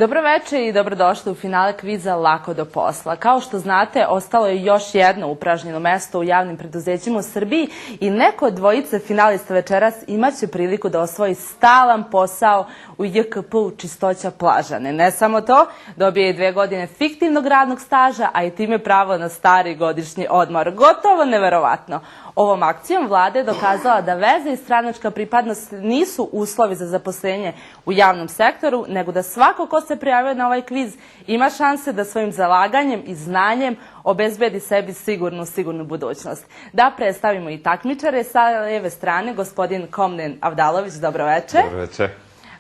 Dobroveče i dobrodošli u finale kviza Lako do posla. Kao što znate, ostalo je još jedno upražnjeno mesto u javnim preduzećima u Srbiji i neko od dvojice finalista večeras imaće priliku da osvoji stalan posao u JKP-u Čistoća Plažane. Ne samo to, dobije i 2 godine fiktivnog radnog staža, a i time pravo na stari godišnji odmor. Gotovo neverovatno. Ovom akcijom vlada je dokazala da veza i stranačka pripadnost nisu uslovi za zaposlenje u javnom sektoru, nego da svako ko se prijavio na ovaj kviz ima šanse da svojim zalaganjem i znanjem obezbedi sebi sigurnu budućnost. Da predstavimo i takmičare, sa lijeve strane gospodin Komnen Avdalović, dobroveče. Dobroveče.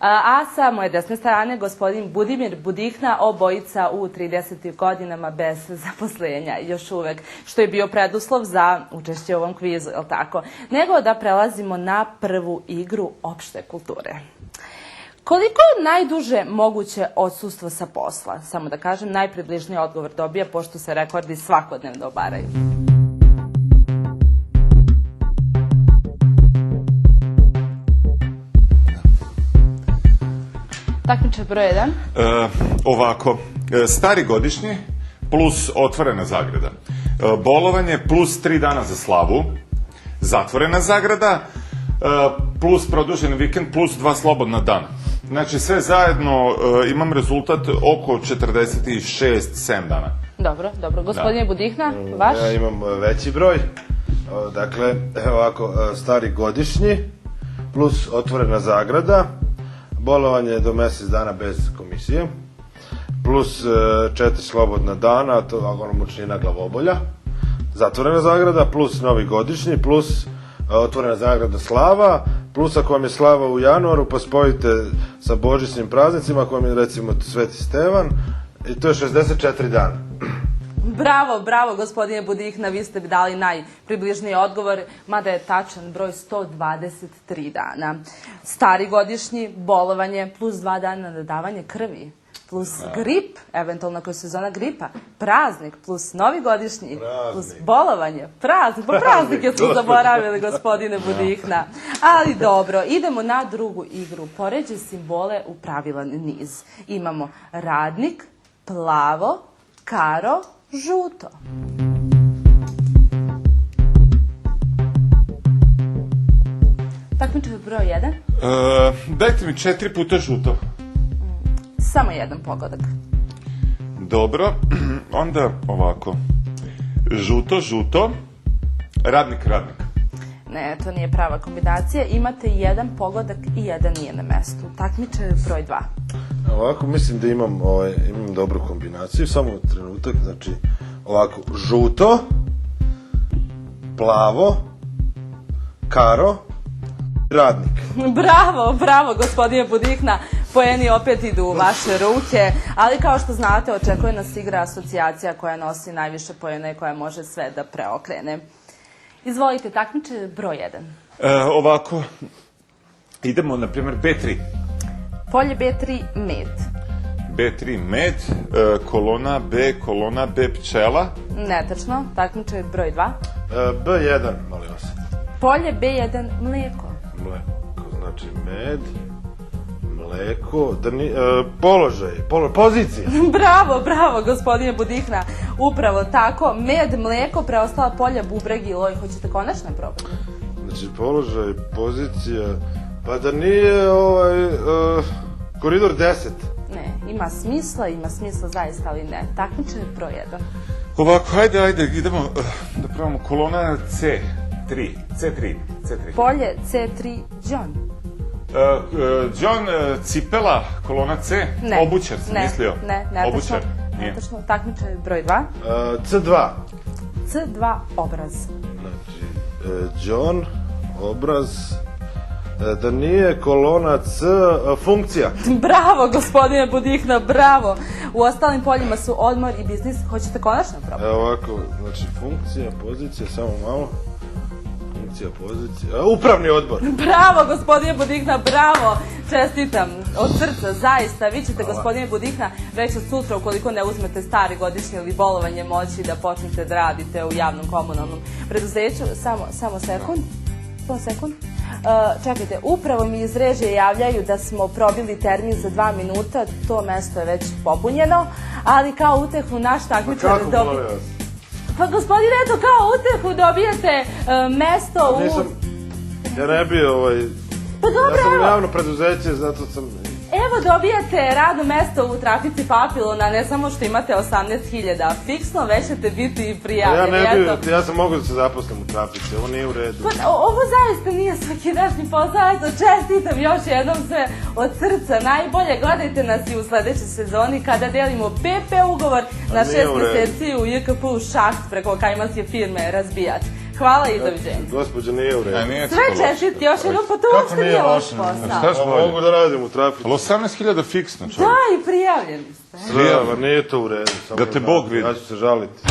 A sa moje desne strane gospodin Budimir Budihna, obojica u 30. godinama bez zaposlenja, još uvek, što je bio preduslov za učešće u ovom kvizu, je li tako? Nego da prelazimo na prvu igru opšte kulture. Koliko je najduže moguće odsustvo sa posla? Samo da kažem, najpribližniji odgovor dobija, pošto se rekordi svakodnevno obaraju. Takmičar broj 1. Ovako, stari godišnji plus otvorena zagrada. Bolovanje plus 3 dana za slavu, zatvorena zagrada, plus produženi vikend, plus 2 slobodna dana. Znači sve zajedno imam rezultat oko 46-7 dana. Dobro. Gospodine Budihna, vaš? Ja imam veći broj. Dakle, ovako, stari godišnji plus otvorena zagrada, bolovanje do mjesec dana bez komisije, plus 4 slobodna dana, to je mučnina glavobolja, zatvorena zagrada, plus novi godišnji, plus otvorena zagrada slava, plus ako vam je slava u januaru, pa spojite sa božićnim praznicima, ako vam je recimo Sveti Stevan, i to je 64 dana. Bravo, gospodine Budihna, vi ste dali najpribližniji odgovor, mada je tačan broj 123 dana. Stari godišnji, bolovanje, plus 2 dana na davanje krvi, plus grip, eventualno ako je sezona gripa, praznik, plus novi godišnji, plus bolovanje, praznike smo zaboravili, gospodine Budihna. Ali dobro, idemo na drugu igru. Poređe simbole u pravilan niz. Imamo radnik, plavo, karo, žuto. Takmičar broj 1. Dajte mi 4 puta žuto. Samo jedan pogodak. Dobro, onda ovako. Žuto, radnik. Ne, to nije prava kombinacija. Imate jedan pogodak i jedan nije na mestu. Takmičar broj 2. Ovako, mislim da imam dobru kombinaciju, samo trenutak, znači, ovako, žuto, plavo, karo, radnik. Bravo, gospodine Budihna, poeni opet idu u vaše ruke, ali kao što znate, očekuje nas igra asocijacija koja nosi najviše poena i koja može sve da preokrene. Izvolite, takmičar broj 1. Ovako, idemo, na primjer, B3. Polje B3, med. B3, med, kolona B, pčela. Netačno, takmičar broj 2. B1, molim vas. Polje B1, mlijeko. Mlijeko, znači med, mlijeko, položaj, pozicija. Bravo, gospodine Budihna, upravo tako, med, mlijeko, preostala polja, bubreg i loj. Hoćete konačno probati? Znači, položaj, pozicija, pa da nije koridor 10. Ne, ima smisla zaista, ali ne. Takmičar broj 1. Ovako, ajde, idemo da probamo kolona C3. Polje C3, John. John, cipela, kolona C, obućar sam mislio. Ne, netačno, takmičar broj 2. C2, obraz. Znači, John, obraz, da nije kolona C, funkcija. Bravo, gospodine Budihna, bravo. U ostalim poljima su odmor i biznis. Hoćete konačno probati? Ovako, znači funkcija, pozicija, samo malo. Funkcija, pozicija, upravni odbor. Bravo, gospodine Budihna, bravo. Čestitam, od srca, zaista. Vi ćete, gospodine Budihna, već od sutra, ukoliko ne uzmete stari godišnji ili bolovanje, moći da počnete da radite u javnom komunalnom preduzeću. Samo sekund. Čekajte, upravo mi iz režije javljaju da smo probili termin za 2 minuta, to mesto je već popunjeno, ali kao utehu naš takmičar Kako molim vas? Pa gospodine, eto, kao utehu dobijete mesto u... Ja ne bi Pa dobro, ja sam evo. javno preduzeće, zato sam... Evo dobijate radno mesto u trafici Papilona, ne samo što imate 18.000 fiksno, već ćete biti i Ja prijavljeni. ne Eto. bi, ja sam mogu da se zaposlim u trafici, ovo nije u redu. Pa, ovo zaista nije svakidašnji posao, eto, čestitam još jednom sve od srca najbolje. Gledajte nas i u sledećoj sezoni kada delimo PP ugovor na 6 meseci u JKP Šaht preko kajmanske firme Razbijač. Hvala i doviđenja. Gospođa, nije u redu. Nije Sve čestiti, još jednom, pa to uopšte nije loš posao. Šta Pa mogu da radim u trafici. Ali 18.000 fiksno, čovjek. Da, i prijavljeni ste. Nije to u redu. Da te Bog vidi. Ja ću se žaliti.